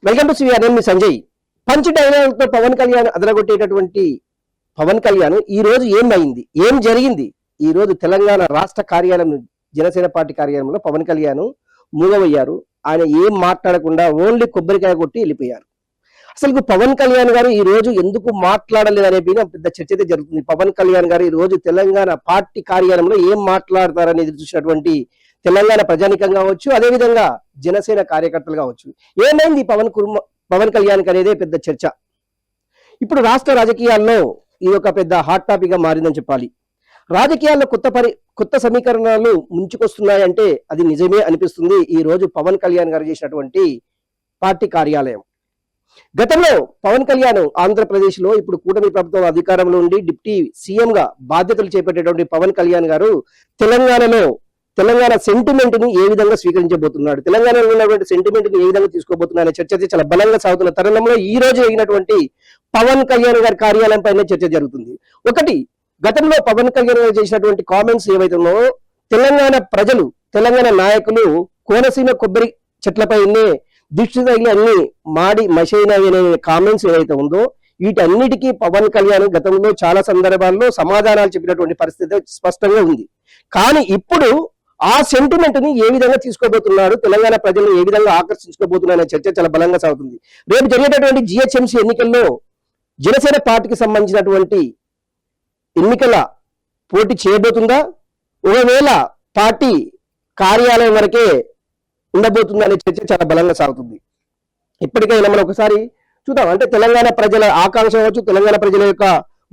Welcome to CVR. నేను మీ Sanjay. Punch డైలాగులతో Pawan Kalyan అదరగొట్టేటటువంటి Pawan Kalyan ఈ రోజు ఏమైంది, ఏం జరిగింది? ఈ రోజు తెలంగాణ రాష్ట్ర కార్యాలయం, జనసేన పార్టీ కార్యాలయంలో పవన్ కళ్యాణ్ మూగవయ్యారు. ఆయన ఏం మాట్లాడకుండా ఓన్లీ కొబ్బరికాయ కొట్టి వెళ్ళిపోయారు. అసలు పవన్ కళ్యాణ్ గారు ఈ రోజు ఎందుకు మాట్లాడలేదు అనే పెద్ద చర్చ అయితే జరుగుతుంది. పవన్ కళ్యాణ్ గారు ఈ రోజు తెలంగాణ పార్టీ కార్యాలయంలో ఏం మాట్లాడతారని ఎదురు చూసినటువంటి తెలంగాణ ప్రజానికం కావచ్చు, అదేవిధంగా జనసేన కార్యకర్తలు కావచ్చు. ఏమైంది పవన్ కళ్యాణ్ అనేదే పెద్ద చర్చ. ఇప్పుడు రాష్ట్ర రాజకీయాల్లో ఇది ఒక పెద్ద హాట్ టాపిక్ గా మారిందని చెప్పాలి. రాజకీయాల్లో కొత్త సమీకరణాలు ముంచుకొస్తున్నాయంటే అది నిజమే అనిపిస్తుంది ఈ రోజు పవన్ కళ్యాణ్ గారు చేసినటువంటి పార్టీ కార్యాలయం. గతంలో పవన్ కళ్యాణ్ ఆంధ్రప్రదేశ్ లో ఇప్పుడు కూటమి ప్రభుత్వం అధికారంలో ఉండి డిప్యూటీ సీఎం గా బాధ్యతలు చేపట్టేటువంటి పవన్ కళ్యాణ్ గారు తెలంగాణ సెంటిమెంట్ ని ఏ విధంగా స్వీకరించబోతున్నాడు, తెలంగాణలో ఉన్నటువంటి సెంటిమెంట్ ని ఏ విధంగా తీసుకోబోతున్నాడు అనే చర్చ చాలా బలంగా సాగుతున్న తరుణంలో ఈ రోజు జరిగినటువంటి పవన్ కళ్యాణ్ గారి కార్యాలయం పైన చర్చ జరుగుతుంది. ఒకటి, గతంలో పవన్ కళ్యాణ్ గారు చేసినటువంటి కామెంట్స్ ఏవైతే ఉన్నాయో, తెలంగాణ ప్రజలు, తెలంగాణ నాయకులు కోనసీమ కొబ్బరి చెట్లపైనే దిష్టి తగిలి అన్ని మాడి మషైనవి అనే కామెంట్స్ ఏవైతే ఉందో, వీటన్నిటికీ పవన్ కళ్యాణ్ గతంలో చాలా సందర్భాల్లో సమాధానాలు చెప్పినటువంటి పరిస్థితి స్పష్టంగా ఉంది. కానీ ఇప్పుడు ఆ సెంటిమెంట్ ని ఏ విధంగా తీసుకోబోతున్నాడు, తెలంగాణ ప్రజలను ఏ విధంగా ఆకర్షించుకోబోతున్నాడు అనే చర్చ చాలా బలంగా సాగుతుంది. రేపు జరిగేటటువంటి జిహెచ్ఎంసీ ఎన్నికల్లో జనసేన పార్టీకి సంబంధించినటువంటి ఎన్నికల పోటీ చేయబోతుందా, ఒకవేళ పార్టీ కార్యాలయం వరకే ఉండబోతుందా అనే చర్చ చాలా బలంగా సాగుతుంది. ఇప్పటికైనా మనం ఒకసారి చూద్దాం. అంటే తెలంగాణ ప్రజల ఆకాంక్ష కావచ్చు, తెలంగాణ ప్రజల యొక్క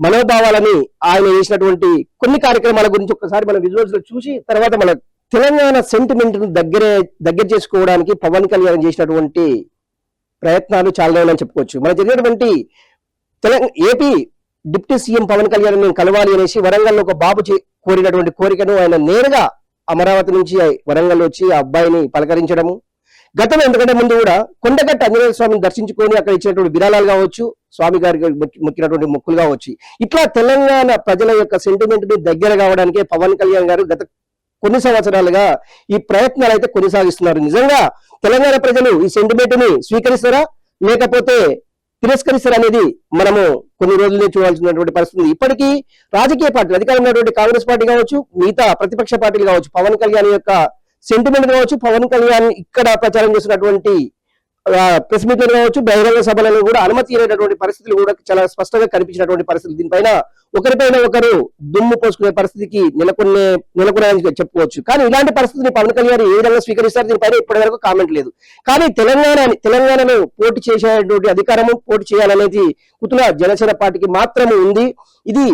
మనోభావాలని ఆయన చేసినటువంటి కొన్ని కార్యక్రమాల గురించి ఒకసారి మన విజువల్స్ లో చూసి తర్వాత మన తెలంగాణ సెంటిమెంట్ ను దగ్గర చేసుకోవడానికి పవన్ కళ్యాణ్ చేసినటువంటి ప్రయత్నాలు చాలా అని చెప్పుకోవచ్చు. మన జరిగినటువంటి AP deputy CM Pawan Kalyan నేను కలవాలి అనేసి వరంగల్లో ఒక బాబు కోరినటువంటి కోరికను ఆయన నేరుగా అమరావతి నుంచి వరంగల్ వచ్చి ఆ అబ్బాయిని పలకరించడము. గతంలో ఎందుకంటే ముందు కూడా కొండగట్ట ఆంజనేయ స్వామిని దర్శించుకొని అక్కడ ఇచ్చినటువంటి విరాళాలు కావచ్చు, స్వామి గారికి మొక్కినటువంటి మొక్కులు కావచ్చు, ఇట్లా తెలంగాణ ప్రజల యొక్క సెంటిమెంట్ ని దగ్గర కావడానికే పవన్ కళ్యాణ్ గారు గత కొన్ని సంవత్సరాలుగా ఈ ప్రయత్నాలు అయితే కొనసాగిస్తున్నారు. నిజంగా తెలంగాణ ప్రజలు ఈ సెంటిమెంట్ ని స్వీకరిస్తారా లేకపోతే తిరస్కరిస్తారా అనేది మనము కొన్ని రోజులే చూడాల్సినటువంటి పరిస్థితి. ఇప్పటికీ రాజకీయ పార్టీలు, అధికారంలో ఉన్నటువంటి కాంగ్రెస్ పార్టీ కావచ్చు, మిగతా ప్రతిపక్ష పార్టీలు కావచ్చు, పవన్ కళ్యాణ్ యొక్క సెంటిమెంట్ కావచ్చు, పవన్ కళ్యాణ్ ఇక్కడ ప్రచారం చేసినటువంటి ప్రెస్ మీట్లు కావచ్చు, బహిరంగ సభలను కూడా అనుమతి ఇవ్వనటువంటి పరిస్థితులు కూడా చాలా స్పష్టంగా కనిపించినటువంటి పరిస్థితి. దీనిపైన ఒకరిపైన ఒకరు దుమ్ము పోసుకునే పరిస్థితికి నెలకొన్నాయని చెప్పుకోవచ్చు. కానీ ఇలాంటి పరిస్థితిని పవన్ కళ్యాణ్ ఏ విధంగా స్వీకరిస్తారు దీనిపైన ఇప్పటి వరకు కామెంట్ లేదు. కానీ తెలంగాణలో పోటీ చేసేటువంటి అధికారము, పోటీ చేయాలనేది కుతుల జనసేన పార్టీకి మాత్రమే ఉంది. ఇది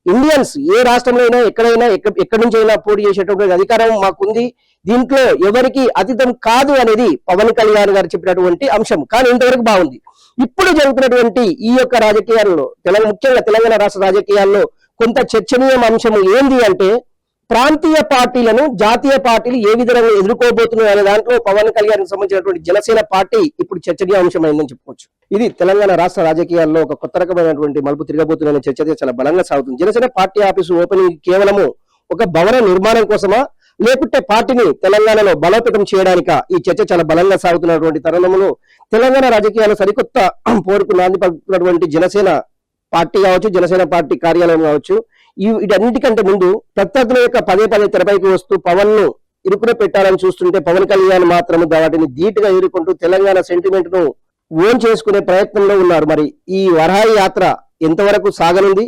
ఇండియన్స్ ఏ రాష్ట్రంలో అయినా ఎక్కడైనా ఎక్కడి నుంచి అయినా పోటీ చేసేటువంటి అధికారం మాకుంది, దీంట్లో ఎవరికి అతీతం కాదు అనేది పవన్ కళ్యాణ్ గారు చెప్పినటువంటి అంశం. కానీ ఇంతవరకు బాగుంది. ఇప్పుడు జరుగుతున్నటువంటి ఈ యొక్క రాజకీయాల్లో ముఖ్యంగా తెలంగాణ రాష్ట్ర రాజకీయాల్లో కొంత చర్చనీయ అంశం ఏంది అంటే, ప్రాంతీయ పార్టీలను జాతీయ పార్టీలు ఏ విధంగా ఎదుర్కోబోతున్నాయి అనే దాంట్లో పవన్ కళ్యాణ్ సంబంధించినటువంటి జనసేన పార్టీ ఇప్పుడు చర్చనీయ అంశమైందని చెప్పుకోవచ్చు. ఇది తెలంగాణ రాష్ట్ర రాజకీయాల్లో ఒక కొత్త రకమైనటువంటి మలుపు తిరగబోతుందనే చర్చ చాలా బలంగా సాగుతుంది. జనసేన పార్టీ ఆఫీసు ఓపెనింగ్ కేవలము ఒక భవన నిర్మాణం కోసమా లేకుంటే పార్టీని తెలంగాణలో బలోపేతం చేయడానిక ఈ చర్చ చాలా బలంగా సాగుతున్నటువంటి తరుణంలో తెలంగాణ రాజకీయాల్లో సరికొత్త పోరుకు నాంది పలుకుతున్నటువంటి జనసేన పార్టీ కావచ్చు, జనసేన పార్టీ కార్యాలయం కావచ్చు, వీటన్నిటికంటే ముందు ప్రత్యర్థుల యొక్క పదే తెరపైకి వస్తూ పవన్ ను ఇరుకున పెట్టాలని చూస్తుంటే పవన్ కళ్యాణ్ మాత్రం వాటిని ధీటుగా ఎదుర్కొంటూ తెలంగాణ సెంటిమెంట్ ను ఓన్ చేసుకునే ప్రయత్నంలో ఉన్నారు. మరి ఈ వరాహి యాత్ర ఎంతవరకు సాగనుంది,